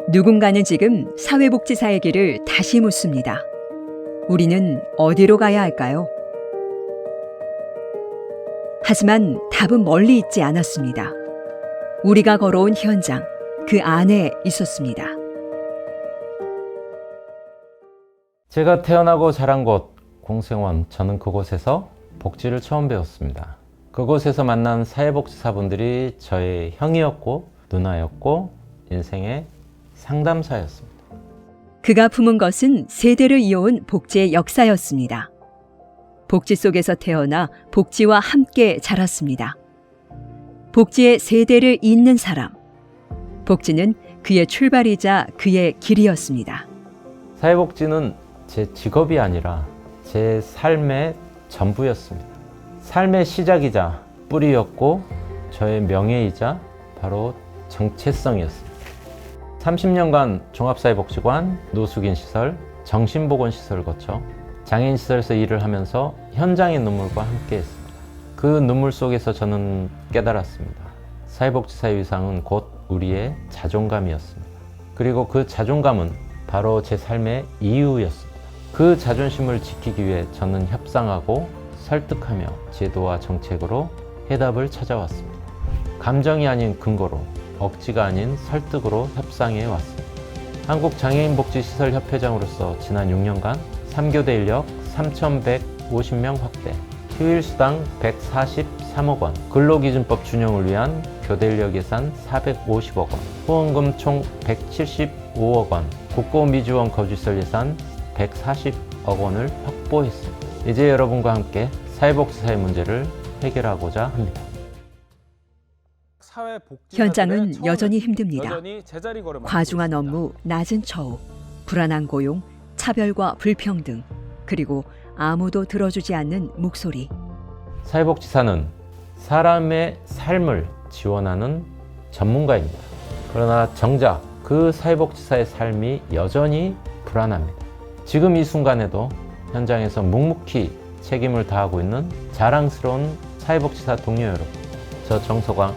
누군가는 지금 사회복지사의 길을 다시 묻습니다. 우리는 어디로 가야 할까요? 하지만 답은 멀리 있지 않았습니다. 우리가 걸어온 현장, 그 안에 있었습니다. 제가 태어나고 자란 곳 공생원, 저는 그곳에서 복지를 처음 배웠습니다. 그곳에서 만난 사회복지사분들이 저의 형이었고 누나였고 인생의 상담사였습니다. 그가 품은 것은 세대를 이어온 복지의 역사였습니다. 복지 속에서 태어나 복지와 함께 자랐습니다. 복지의 세대를 잇는 사람. 복지는 그의 출발이자 그의 길이었습니다. 사회복지는 제 직업이 아니라 제 삶의 전부였습니다. 삶의 시작이자 뿌리였고 저의 명예이자 바로 정체성이었습니다. 30년간 종합사회복지관, 노숙인시설, 정신보건시설을 거쳐 장애인시설에서 일을 하면서 현장의 눈물과 함께했습니다. 그 눈물 속에서 저는 깨달았습니다. 사회복지사의 위상은 곧 우리의 자존감이었습니다. 그리고 그 자존감은 바로 제 삶의 이유였습니다. 그 자존심을 지키기 위해 저는 협상하고 설득하며 제도와 정책으로 해답을 찾아왔습니다. 감정이 아닌 근거로, 억지가 아닌 설득으로 협상해 왔습니다. 한국장애인복지시설협회장으로서 지난 6년간 3교대 인력 3,150명 확대, 휴일수당 143억 원, 근로기준법 준용을 위한 교대 인력 예산 450억 원, 후원금 총 175억 원, 국고미지원 거주시설 예산 140억 원을 확보했습니다. 이제 여러분과 함께 사회복지사의 문제를 해결하고자 합니다. 현장은 여전히 힘듭니다. 과중한 업무, 낮은 처우, 불안한 고용, 차별과 불평등, 그리고 아무도 들어주지 않는 목소리. 사회복지사는 사람의 삶을 지원하는 전문가입니다. 그러나 정작 그 사회복지사의 삶이 여전히 불안합니다. 지금 이 순간에도 현장에서 묵묵히 책임을 다하고 있는 자랑스러운 사회복지사 동료 여러분, 저 정서광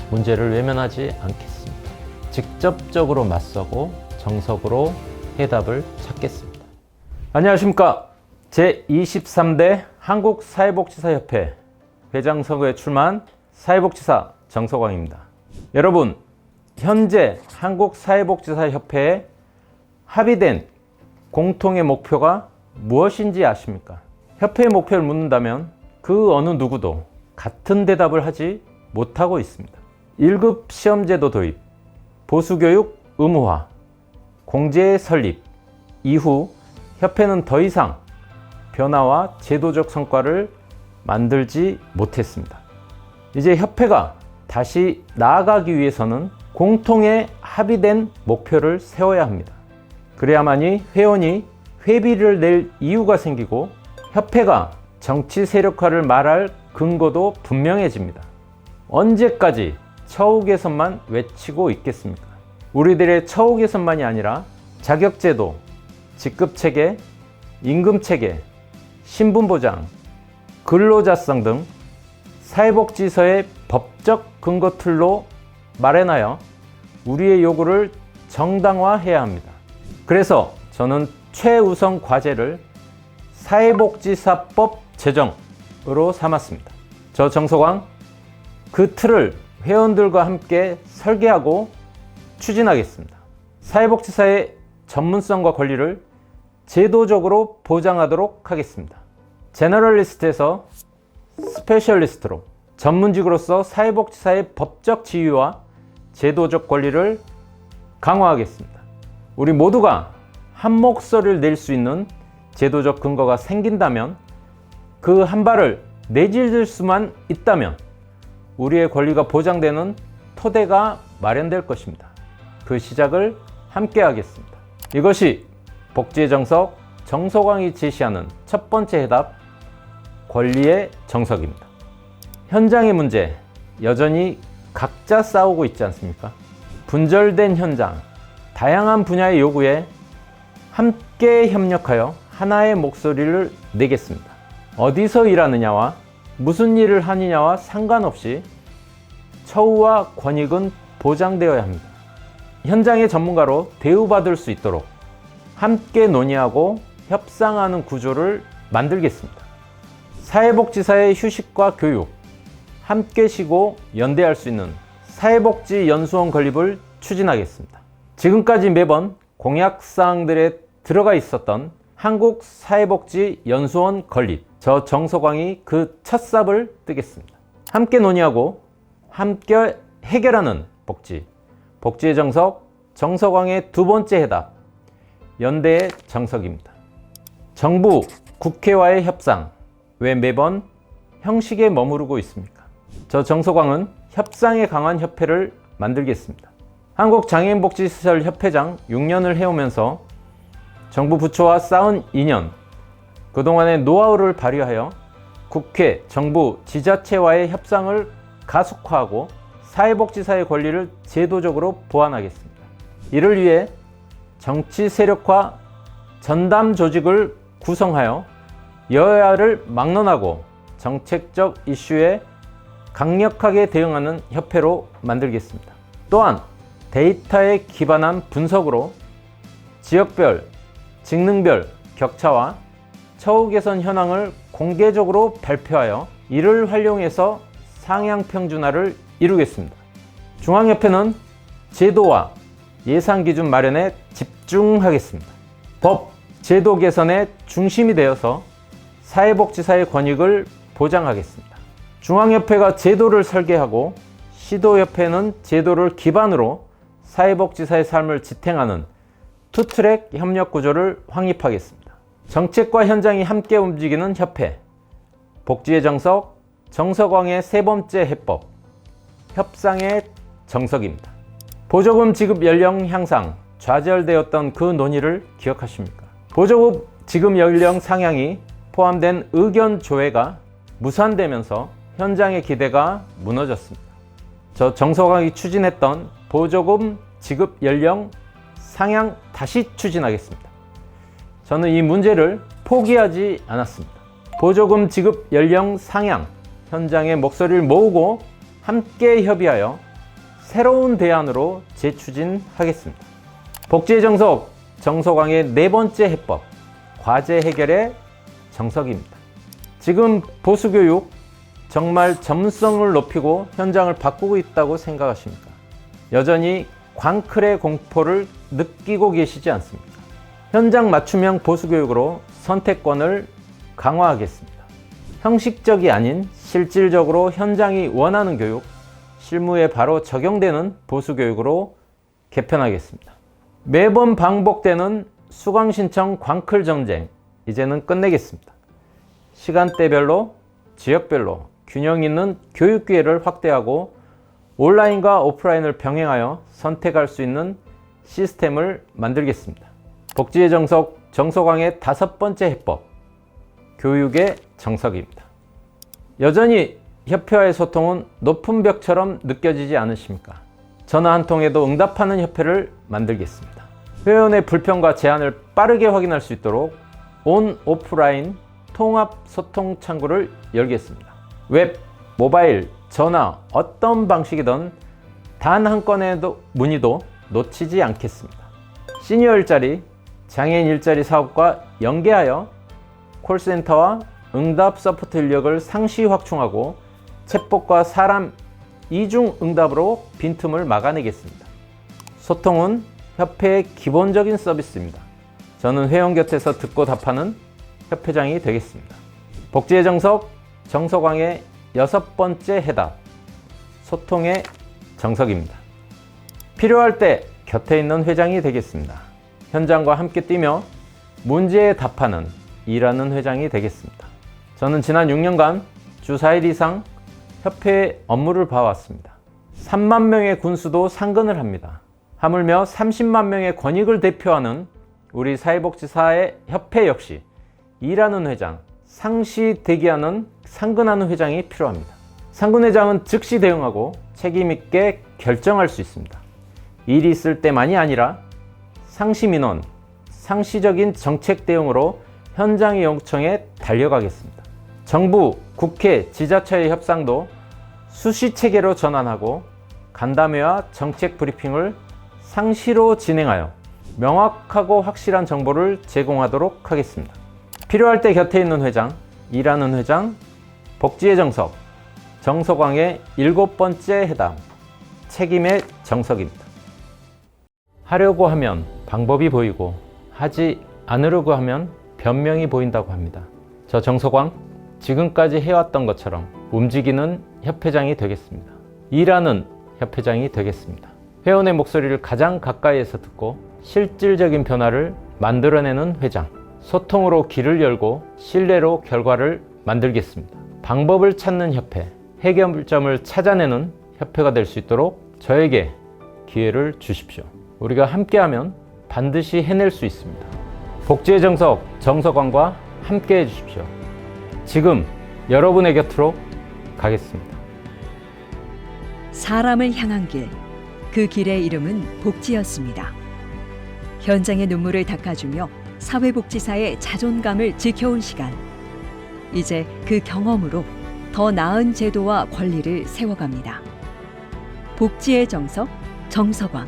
문제를 외면하지 않겠습니다. 직접적으로 맞서고 정석으로 해답을 찾겠습니다. 안녕하십니까. 제23대 한국사회복지사협회 회장 선거에 출마한 사회복지사 정서광입니다. 여러분, 현재 한국사회복지사협회에 합의된 공통의 목표가 무엇인지 아십니까? 협회의 목표를 묻는다면 그 어느 누구도 같은 대답을 하지 못하고 있습니다. 1급 시험제도 도입, 보수교육 의무화, 공제 설립 이후 협회는 더 이상 변화와 제도적 성과를 만들지 못했습니다. 이제 협회가 다시 나아가기 위해서는 공통의 합의된 목표를 세워야 합니다. 그래야만이 회원이 회비를 낼 이유가 생기고 협회가 정치 세력화를 말할 근거도 분명해집니다. 언제까지 처우 개선만 외치고 있겠습니까? 우리들의 처우 개선만이 아니라 자격제도, 직급체계, 임금체계, 신분보장, 근로자성 등 사회복지서의 법적 근거 틀로 마련하여 우리의 요구를 정당화해야 합니다. 그래서 저는 최우선 과제를 사회복지사법 제정으로 삼았습니다. 저 정서광 그 틀을 회원들과 함께 설계하고 추진하겠습니다. 사회복지사의 전문성과 권리를 제도적으로 보장하도록 하겠습니다. 제너럴리스트에서 스페셜리스트로 전문직으로서 사회복지사의 법적 지위와 제도적 권리를 강화하겠습니다. 우리 모두가 한 목소리를 낼 수 있는 제도적 근거가 생긴다면, 그 한 발을 내딛을 수만 있다면 우리의 권리가 보장되는 토대가 마련될 것입니다. 그 시작을 함께 하겠습니다. 이것이 복지의 정석 정서광이 제시하는 첫 번째 해답, 권리의 정석입니다. 현장의 문제, 여전히 각자 싸우고 있지 않습니까? 분절된 현장, 다양한 분야의 요구에 함께 협력하여 하나의 목소리를 내겠습니다. 어디서 일하느냐와 무슨 일을 하느냐와 상관없이 처우와 권익은 보장되어야 합니다. 현장의 전문가로 대우받을 수 있도록 함께 논의하고 협상하는 구조를 만들겠습니다. 사회복지사의 휴식과 교육, 함께 쉬고 연대할 수 있는 사회복지연수원 건립을 추진하겠습니다. 지금까지 매번 공약사항들에 들어가 있었던 한국사회복지연수원 건립, 저 정서광이 그 첫 삽을 뜨겠습니다. 함께 논의하고 함께 해결하는 복지, 복지의 정석, 정서광의 두 번째 해답, 연대의 정석입니다. 정부, 국회와의 협상, 왜 매번 형식에 머무르고 있습니까? 저 정서광은 협상에 강한 협회를 만들겠습니다. 한국장애인복지시설협회장 6년을 해오면서 정부 부처와 쌓은 인연, 그동안의 노하우를 발휘하여 국회, 정부, 지자체와의 협상을 가속화하고 사회복지사의 권리를 제도적으로 보완하겠습니다. 이를 위해 정치 세력화 전담 조직을 구성하여 여야를 막론하고 정책적 이슈에 강력하게 대응하는 협회로 만들겠습니다. 또한 데이터에 기반한 분석으로 지역별, 직능별 격차와 처우 개선 현황을 공개적으로 발표하여 이를 활용해서 상향 평준화를 이루겠습니다. 중앙협회는 제도와 예산 기준 마련에 집중하겠습니다. 법, 제도 개선의 중심이 되어서 사회복지사의 권익을 보장하겠습니다. 중앙협회가 제도를 설계하고 시도협회는 제도를 기반으로 사회복지사의 삶을 지탱하는 투트랙 협력 구조를 확립하겠습니다. 정책과 현장이 함께 움직이는 협회, 복지의 정석, 정서광의 세 번째 해법, 협상의 정석입니다. 보조금 지급 연령 향상, 좌절되었던 그 논의를 기억하십니까? 보조금 지급 연령 상향이 포함된 의견 조회가 무산되면서 현장의 기대가 무너졌습니다. 저 정서광이 추진했던 보조금 지급 연령 상향 다시 추진하겠습니다. 저는 이 문제를 포기하지 않았습니다. 보조금 지급 연령 상향, 현장의 목소리를 모으고 함께 협의하여 새로운 대안으로 재추진하겠습니다. 복지의 정석, 정서광의 네 번째 해법, 과제 해결의 정석입니다. 지금 보수교육 정말 전문성을 높이고 현장을 바꾸고 있다고 생각하십니까? 여전히 광클의 공포를 느끼고 계시지 않습니까? 현장 맞춤형 보수교육으로 선택권을 강화하겠습니다. 형식적이 아닌 실질적으로 현장이 원하는 교육, 실무에 바로 적용되는 보수교육으로 개편하겠습니다. 매번 반복되는 수강신청 광클 전쟁, 이제는 끝내겠습니다. 시간대별로, 지역별로 균형 있는 교육 기회를 확대하고 온라인과 오프라인을 병행하여 선택할 수 있는 시스템을 만들겠습니다. 복지의 정석, 정서광의 다섯 번째 해법, 교육의 정석입니다. 여전히 협회와의 소통은 높은 벽처럼 느껴지지 않으십니까? 전화 한 통에도 응답하는 협회를 만들겠습니다. 회원의 불평과 제안을 빠르게 확인할 수 있도록 온, 오프라인 통합 소통 창구를 열겠습니다. 웹, 모바일, 전화 어떤 방식이든 단 한 건의 문의도 놓치지 않겠습니다. 시니어 일자리, 장애인 일자리 사업과 연계하여 콜센터와 응답 서포트 인력을 상시 확충하고 챗봇과 사람 이중 응답으로 빈틈을 막아내겠습니다. 소통은 협회의 기본적인 서비스입니다. 저는 회원 곁에서 듣고 답하는 협회장이 되겠습니다. 복지의 정석, 정서광의 여섯 번째 해답, 소통의 정석입니다. 필요할 때 곁에 있는 회장이 되겠습니다. 현장과 함께 뛰며 문제에 답하는, 일하는 회장이 되겠습니다. 저는 지난 6년간 주 4일 이상 협회의 업무를 봐왔습니다. 3만 명의 군수도 상근을 합니다. 하물며 30만 명의 권익을 대표하는 우리 사회복지사의 협회 역시 일하는 회장, 상시 대기하는 상근하는 회장이 필요합니다. 상근회장은 즉시 대응하고 책임 있게 결정할 수 있습니다. 일이 있을 때만이 아니라 상시 민원, 상시적인 정책 대응으로 현장의 요청에 달려가겠습니다. 정부, 국회, 지자체의 협상도 수시 체계로 전환하고 간담회와 정책 브리핑을 상시로 진행하여 명확하고 확실한 정보를 제공하도록 하겠습니다. 필요할 때 곁에 있는 회장, 일하는 회장, 복지의 정석, 정석왕의 7번째 회담, 책임의 정석입니다. 하려고 하면 방법이 보이고 하지 않으려고 하면 변명이 보인다고 합니다. 저 정석왕, 지금까지 해왔던 것처럼 움직이는 협회장이 되겠습니다. 일하는 협회장이 되겠습니다. 회원의 목소리를 가장 가까이에서 듣고 실질적인 변화를 만들어내는 회장, 소통으로 길을 열고 신뢰로 결과를 만들겠습니다. 방법을 찾는 협회, 해결점을 찾아내는 협회가 될 수 있도록 저에게 기회를 주십시오. 우리가 함께하면 반드시 해낼 수 있습니다. 복지의 정석, 정석왕과 함께 해주십시오. 지금 여러분의 곁으로 가겠습니다. 사람을 향한 길, 그 길의 이름은 복지였습니다. 현장의 눈물을 닦아주며 사회복지사의 자존감을 지켜온 시간. 이제 그 경험으로 더 나은 제도와 권리를 세워갑니다. 복지의 정석, 정석왕.